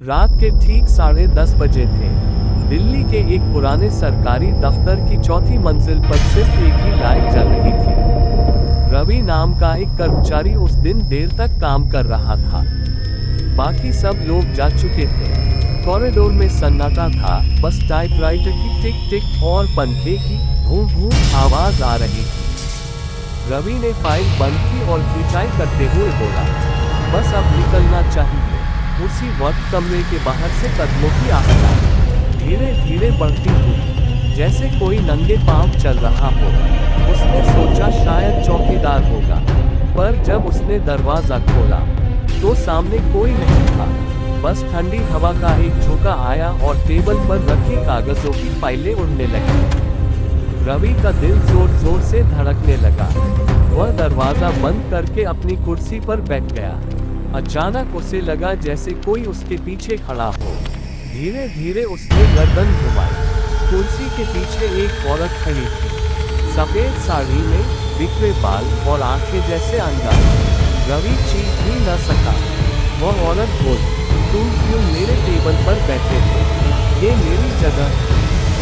रात के ठीक 10:30 बजे थे। दिल्ली के एक पुराने सरकारी दफ्तर की चौथी मंजिल पर सिर्फ एक ही लाइट जल रही थी। रवि नाम का एक कर्मचारी उस दिन देर तक काम कर रहा था। बाकी सब लोग जा चुके थे। कॉरिडोर में सन्नाटा था, बस टाइपराइटर की टिक टिक और पंखे की भूं भूं आवाज आ रही थी। रवि ने फाइल बंद की और खिंचाई करते हुए बोला, बस अब निकलना चाहिए। उसी वक्त कमरे के बाहर से कदमों की आहट आई, धीरे धीरे बढ़ती हुई, जैसे कोई नंगे पांव चल रहा हो। उसने सोचा शायद चौकीदार होगा, पर जब उसने दरवाजा खोला तो सामने कोई नहीं था। बस ठंडी हवा का एक झोंका आया और टेबल पर रखी कागजों की फाइलें उड़ने लगी। रवि का दिल जोर जोर से धड़कने लगा। वह दरवाजा बंद करके अपनी कुर्सी पर बैठ गया। अचानक उसे लगा जैसे कोई उसके पीछे खड़ा हो। धीरे धीरे उसने गर्दन घुमाई। कुर्सी के पीछे एक औरत खड़ी थी, सफेद साड़ी में, बिखरे बाल और आंखें जैसे अंगारे। रवि चीख भी न सका। वह औरत बोली, तुम क्यों मेरे टेबल पर बैठे थे? ये मेरी जगह है।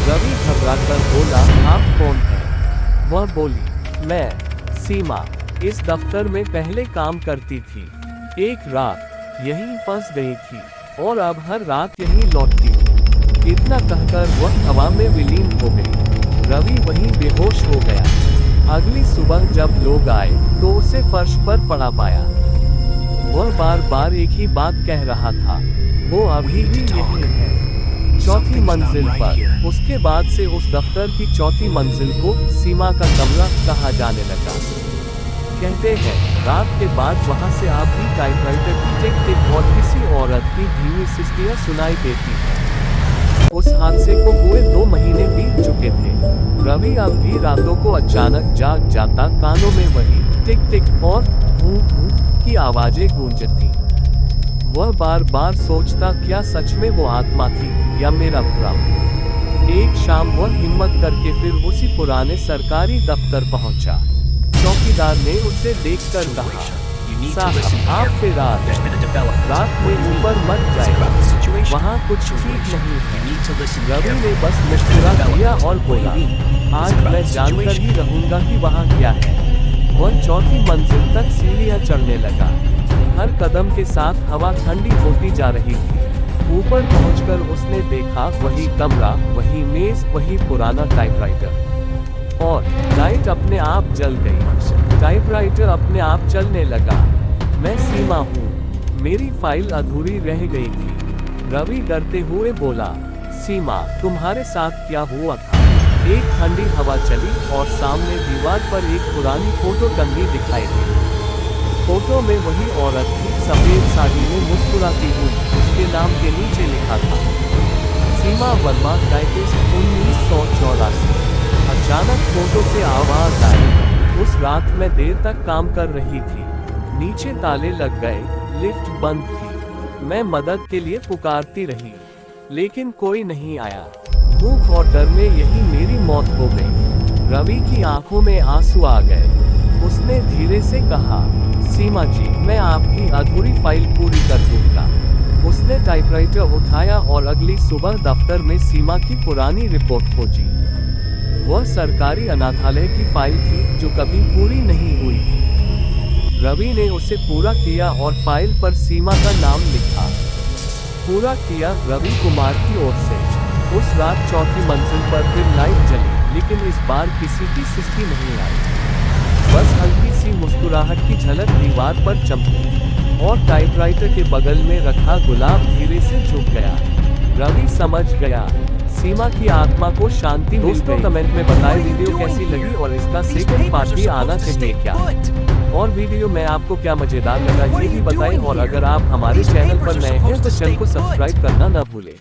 रवि घबराकर बोला, आप कौन हैं? वह बोली, मैं सीमा, इस दफ्तर में पहले काम करती थी। एक रात यहीं फंस गई थी और अब हर रात यहीं लौटती हूँ। इतना कहकर वह हवा में विलीन हो गई। रवि वहीं बेहोश हो गया। अगली सुबह जब लोग आए तो उसे फर्श पर पड़ा पाया। वह बार बार एक ही बात कह रहा था, वो अभी भी यहीं है, चौथी मंजिल पर। उसके बाद से उस दफ्तर की चौथी मंजिल को सीमा का कमरा कहा जाने लगा। कहते हैं रात के बाद वहां से आप भी टाइपराइटर की टिक टिक और किसी औरत की धीमी सिस्टियां सुनाई देती हैं। उस हादसे को हुए 2 महीने बीत चुके थे। रवि अब भी रातों को अचानक जाग जाता, कानों में वही टिक टिक और भूं भूं की आवाजें गूंजती। वह बार बार सोचता, क्या सच में वो आत्मा थी या मेरा भ्रम? एक शाम वह हिम्मत करके फिर उसी पुराने सरकारी दफ्तर पहुंचा। चौकीदार ने उसे देखकर कहा, साहब आप फिर रात में ऊपर मत जाइए, वहाँ कुछ ठीक नहीं है। रवि ने बस मुस्कुरा दिया और बोला, आज मैं जानकर ही रहूंगा कि वहाँ क्या है। वह चौथी मंजिल तक सीढ़ियाँ चढ़ने लगा। हर कदम के साथ हवा ठंडी होती जा रही थी। ऊपर पहुंचकर उसने देखा वही कमरा, वही मेज, वही पुराना टाइपराइटर। और लाइट अपने आप जल गई। टाइपराइटर अपने आप चलने लगा। मैं सीमा हूँ, मेरी फाइल अधूरी रह गई थी। रवि डरते हुए बोला, सीमा तुम्हारे साथ क्या हुआ था? एक ठंडी हवा चली और सामने दीवार पर एक पुरानी फोटो टंगी दिखाई दी। फोटो में वही औरत थी, सफेद साड़ी में, मुस्कुराती हुई। उसके नाम के नीचे लिखा था, सीमा वर्मा, टाइपिस्ट, 1984। अचानक फोटो से आवाज आई। उस रात मैं देर तक काम कर रही थी। नीचे ताले लग गए, लिफ्ट बंद थी। मैं मदद के लिए पुकारती रही, लेकिन कोई नहीं आया। भूख और डर में यही मेरी मौत हो गई। रवि की आंखों में आंसू आ गए। उसने धीरे से कहा, सीमा जी, मैं आपकी अधूरी फाइल पूरी कर दूंगा। उसने टाइपराइटर उठाया और अगली सुबह दफ्तर में सीमा की पुरानी रिपोर्ट खोजी। वह सरकारी अनाथालय की फाइल थी जो कभी पूरी नहीं हुई थी। रवि ने उसे पूरा किया और फाइल पर सीमा का नाम लिखा। पूरा किया रवि कुमार की ओर से। उस रात चौथी मंजिल पर फिर लाइट जली, लेकिन इस बार किसी की सिस्टी नहीं आई। बस हल्की सी मुस्कुराहट की झलक दीवार पर चमकी और टाइपराइटर के बगल में रखा गुलाब धीरे से झुक गया। रवि समझ गया, सीमा की आत्मा को शांति मिल गई। दोस्तों कमेंट में बताएं वीडियो कैसी लगी और इसका सेकंड पार्ट भी आना चाहिए क्या? और वीडियो में आपको क्या मजेदार लगा ये भी बताएं। और अगर आप हमारे चैनल पर नए हैं तो चैनल को सब्सक्राइब करना न भूलें।